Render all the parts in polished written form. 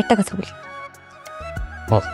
একটা কথা বলি, বল।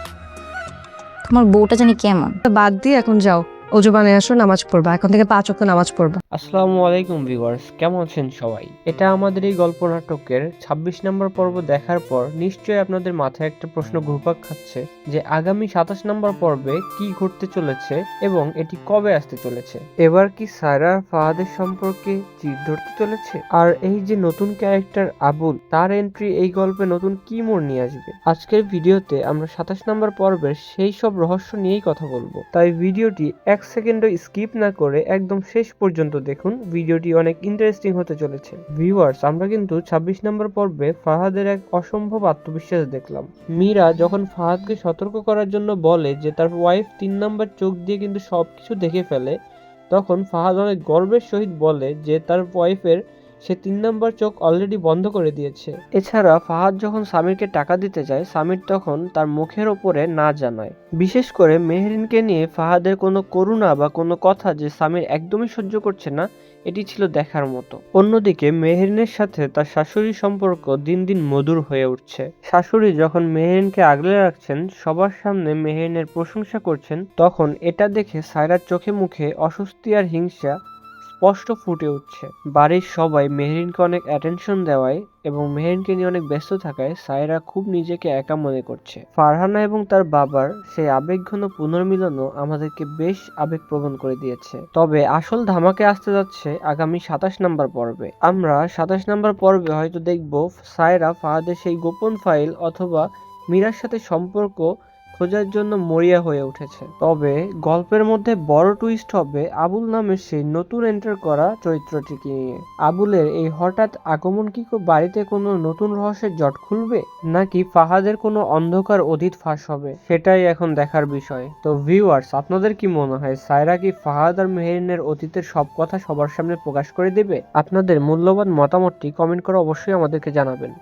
তোমার বউটা জানি কেমন। বাদ দিয়ে এখন যাও, অজু বানিয়ে আসো, নামাজ পড়বা। এখন থেকে 5 ওয়াক্ত নামাজ পড়বা। আসসালামু আলাইকুম ভিউয়ার্স, কেমন আছেন সবাই? এটা আমাদের এই গল্প নাটকের 26 নম্বর পর্ব দেখার পর নিশ্চয়ই আপনাদের মাথায় একটা প্রশ্ন ঘুরপাক খাচ্ছে যে আগামী 27 নম্বর পর্বে কি ঘটতে চলেছে এবং এটি কবে আসতে চলেছে। এবার কি সায়রা আর ফাহাদের সম্পর্কে জিদ ধরতে চলেছে? আর এই যে নতুন ক্যারেক্টার আবুল, তার এন্ট্রি এই গল্পে নতুন কি মোড় নিয়ে আসবে? আজকের ভিডিওতে আমরা 27 নম্বর পর্বের সেই সব রহস্য নিয়েই কথা বলবো, তাই ভিডিওটি 1 সেকেন্ডও স্কিপ না করে একদম শেষ পর্যন্ত দেখুন। ভিডিওটি অনেক ইন্টারেস্টিং হতে চলেছে। ভিউয়ার্স, আমরা কিন্তু 26 নম্বর পর্বে ফাহাদের এক অসম্ভব আত্মবিশ্বাস দেখলাম। মীরা যখন ফাহাদকে সতর্ক করার জন্য বলে যে তার ওয়াইফ 3 নম্বর চোখ দিয়ে কিন্তু সবকিছু দেখে ফেলে, তখন ফাহাদ অনেক গর্বের সহিত বলে যে তার ওয়াইফের সে 3 নম্বর চোখ অলরেডি বন্ধ করে দিয়েছে। এছাড়া ফাহাদ যখন সামিরকে টাকা দিতে যায়, সামির তখন তার মুখের ওপরে না জানায়। বিশেষ করে মেহরিনকে নিয়ে ফাহাদের কোনো করুণা বা কোনো কথা যে সামির একদমই সহ্য করছে না, এটি ছিল দেখার মতো। অন্যদিকে মেহরিনের সাথে তার শাশুড়ির সম্পর্ক দিন দিন মধুর হয়ে উঠছে। শাশুড়ি যখন মেহরিনকে আগলে রাখছেন, সবার সামনে মেহরিনের প্রশংসা করছেন, তখন এটা দেখে সায়রার চোখে মুখে অস্বস্তি আর হিংসা স্পষ্ট ফুটে উঠছে। বাড়ির সবাই মেহরিনকে অনেক অ্যাটেনশন দেওয়ায় এবং মেহরিনকে নিয়ে অনেক ব্যস্ত থাকায় সায়রা খুব নিজেকে একা মনে করছে। ফারহানা এবং তার বাবার সেই আবেগঘন পুনর্মিলনও আমাদেরকে বেশ আবেগপ্রবণ করে দিয়েছে। তবে আসল ধামাকে আসতে যাচ্ছে আগামী 27 নম্বর পর্বে। আমরা 27 নম্বর পর্বে হয়তো দেখব সায়রা ফাহাদের সেই গোপন ফাইল অথবা মীরার সাথে সম্পর্ক খোঁজার জন্য মরিয়া হয়ে উঠেছে। তবে গল্পের মধ্যে বড় টুইস্ট হবে আবুল নামের সেই নতুন এন্টার করা চরিত্রটিকে নিয়ে। আবুলের এই হঠাৎ আগমন কি বাড়িতে কোনো নতুন রহস্যের জট খুলবে, নাকি ফাহাদের কোনো অন্ধকার অতীত ফাঁস হবে, সেটাই এখন দেখার বিষয়। তো ভিউয়ার্স, আপনাদের কি মনে হয় সায়রা কি ফাহাদ আর মেহরিনের অতীতের সব কথা সবার সামনে প্রকাশ করে দেবে? আপনাদের মূল্যবান মতামতটি কমেন্ট করে অবশ্যই আমাদেরকে জানাবেন।